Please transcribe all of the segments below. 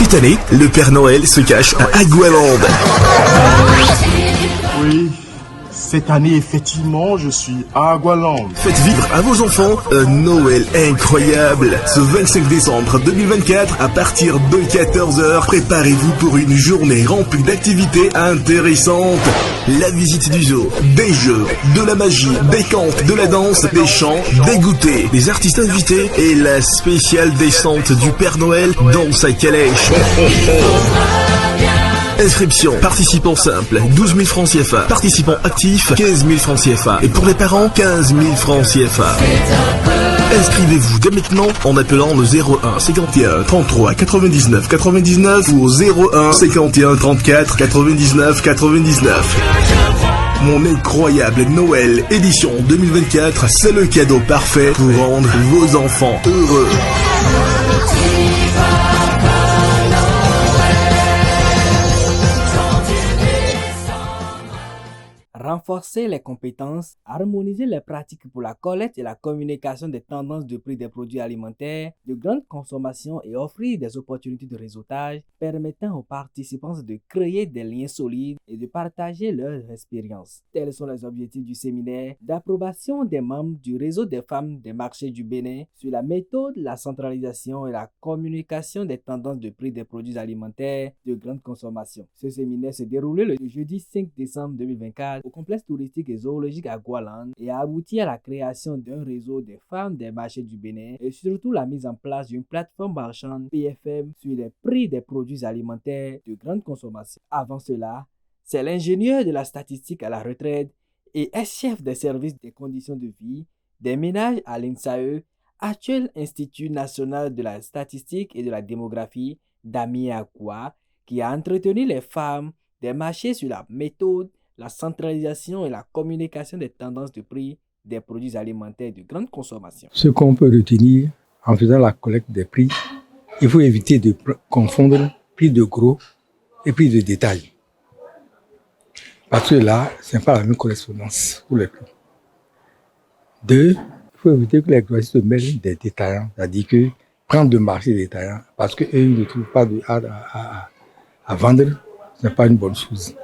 Cette année, le Père Noël se cache à Agualand. Oui, cette année, effectivement, je suis à Agualand. Faites vivre à vos enfants un Noël incroyable. Ce 25 décembre 2024, à partir de 14h, préparez-vous pour une journée remplie d'activités intéressantes. La visite du zoo, des jeux, de la magie, des contes, de la danse, des chants, des goûters, des artistes invités et la spéciale descente du Père Noël dans sa calèche. Inscription, participants simples, 12 000 francs CFA. Participants actifs, 15 000 francs CFA. Et pour les parents, 15 000 francs CFA. Inscrivez-vous dès maintenant en appelant le 01 51 33 99 99 ou au 01 51 34 99 99. Mon incroyable Noël édition 2024, c'est le cadeau parfait pour rendre vos enfants heureux. Renforcer les compétences, harmoniser les pratiques pour la collecte et la communication des tendances de prix des produits alimentaires de grande consommation et offrir des opportunités de réseautage permettant aux participants de créer des liens solides et de partager leurs expériences. Tels sont les objectifs du séminaire d'approbation des membres du réseau des femmes des marchés du Bénin sur la méthode, la centralisation et la communication des tendances de prix des produits alimentaires de grande consommation. Ce séminaire s'est déroulé le jeudi 5 décembre 2024 au complexe touristique et zoologique à Agualand et a abouti à la création d'un réseau des femmes des marchés du Bénin et surtout la mise en place d'une plateforme marchande PFM sur les prix des produits alimentaires de grande consommation. Avant cela, c'est l'ingénieur de la statistique à la retraite et ex-chef des services des conditions de vie des ménages à l'INSAE, actuel Institut national de la statistique et de la démographie, Damien Akwa, qui a entretenu les femmes des marchés sur la méthode, la centralisation et la communication des tendances de prix des produits alimentaires de grande consommation. Ce qu'on peut retenir en faisant la collecte des prix, il faut éviter de confondre prix de gros et prix de détail. Parce que là, ce n'est pas la même correspondance pour les prix. Deux, il faut éviter que les grossistes se mêlent des détaillants, c'est-à-dire que prendre de marché détaillants, parce qu'eux, ils ne trouvent pas à vendre, ce n'est pas une bonne chose.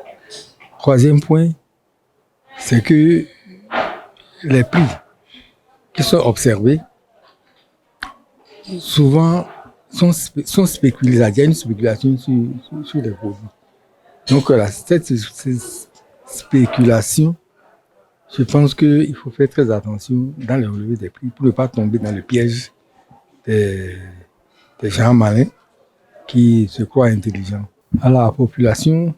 Troisième point, c'est que les prix qui sont observés, souvent sont spéculés. Il y a une spéculation sur les produits. Donc cette spéculation, je pense qu'il faut faire très attention dans le relevé des prix pour ne pas tomber dans le piège des gens malins qui se croient intelligents. À la population,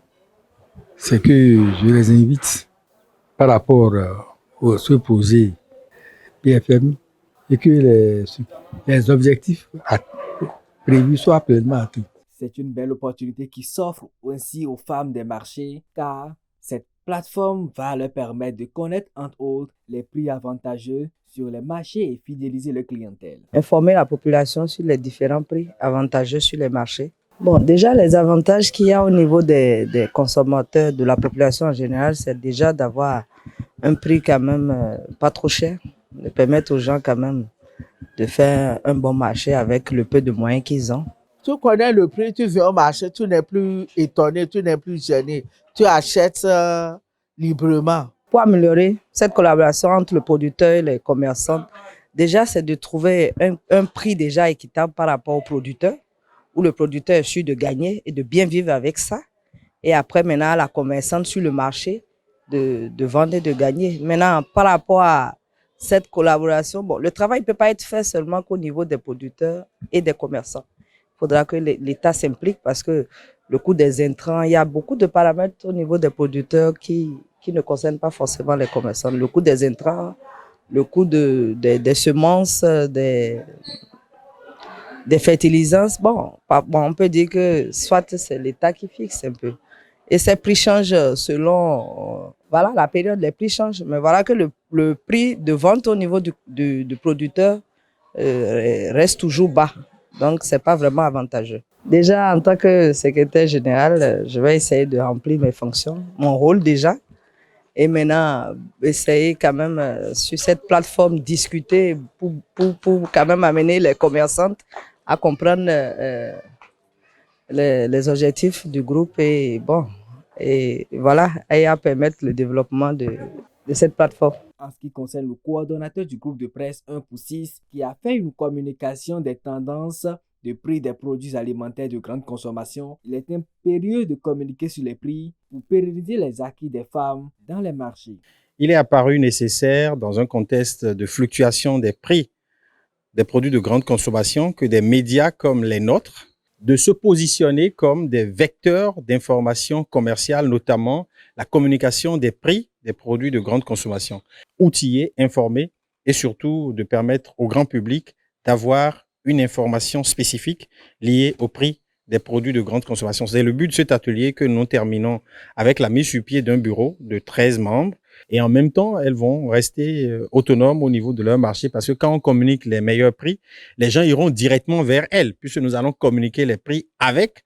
c'est que je les invite par rapport à ce projet PFM et que les objectifs prévus soient pleinement atteints. C'est une belle opportunité qui s'offre ainsi aux femmes des marchés car cette plateforme va leur permettre de connaître entre autres les prix avantageux sur les marchés et fidéliser leur clientèle. Informer la population sur les différents prix avantageux sur les marchés. Bon, déjà, les avantages qu'il y a au niveau des consommateurs, de la population en général, c'est déjà d'avoir un prix quand même pas trop cher, de permettre aux gens quand même de faire un bon marché avec le peu de moyens qu'ils ont. Tu connais le prix, tu viens au marché, tu n'es plus étonné, tu n'es plus gêné, tu achètes librement. Pour améliorer cette collaboration entre le producteur et les commerçants, déjà, c'est de trouver un prix déjà équitable par rapport au producteur, où le producteur est sûr de gagner et de bien vivre avec ça. Et après, maintenant, la commerçante sur le marché, de vendre et de gagner. Maintenant, par rapport à cette collaboration, bon, le travail ne peut pas être fait seulement qu'au niveau des producteurs et des commerçants. Il faudra que l'État s'implique parce que le coût des intrants, il y a beaucoup de paramètres au niveau des producteurs qui ne concernent pas forcément les commerçants. Le coût des intrants, le coût des semences, des fertilisants, bon, on peut dire que soit c'est l'État qui fixe un peu. Et ces prix changent selon voilà, la période, les prix changent. Mais voilà que le prix de vente au niveau du producteur reste toujours bas. Donc, ce n'est pas vraiment avantageux. Déjà, en tant que secrétaire général, je vais essayer de remplir mes fonctions, mon rôle déjà. Et maintenant, essayer quand même sur cette plateforme discuter pour quand même amener les commerçantes à comprendre les objectifs du groupe et bon, et voilà, et à permettre le développement de cette plateforme. En ce qui concerne le coordonnateur du groupe de presse 1 pour 6, qui a fait une communication des tendances de prix des produits alimentaires de grande consommation, il est impérieux de communiquer sur les prix pour pérenniser les acquis des femmes dans les marchés. Il est apparu nécessaire, dans un contexte de fluctuation des prix des produits de grande consommation, que des médias comme les nôtres, de se positionner comme des vecteurs d'information commerciale, notamment la communication des prix des produits de grande consommation, outiller, informer et surtout de permettre au grand public d'avoir une information spécifique liée au prix des produits de grande consommation. C'est le but de cet atelier que nous terminons avec la mise sur pied d'un bureau de 13 membres. Et en même temps, elles vont rester autonomes au niveau de leur marché parce que quand on communique les meilleurs prix, les gens iront directement vers elles puisque nous allons communiquer les prix avec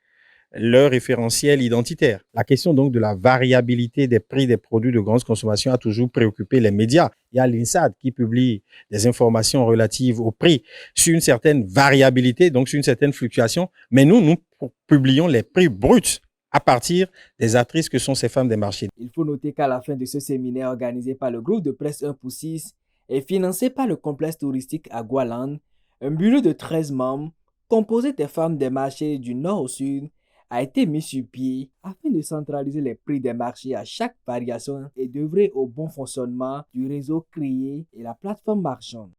leur référentiel identitaire. La question donc de la variabilité des prix des produits de grande consommation a toujours préoccupé les médias. Il y a l'INSAD qui publie des informations relatives aux prix sur une certaine variabilité, donc sur une certaine fluctuation, mais nous publions les prix bruts à partir des actrices que sont ces femmes des marchés. Il faut noter qu'à la fin de ce séminaire organisé par le groupe de presse 1 pour 6 et financé par le complexe touristique Agualand, un bureau de 13 membres, composé des femmes des marchés du nord au sud, a été mis sur pied afin de centraliser les prix des marchés à chaque variation et d'œuvrer au bon fonctionnement du réseau créé et la plateforme marchande.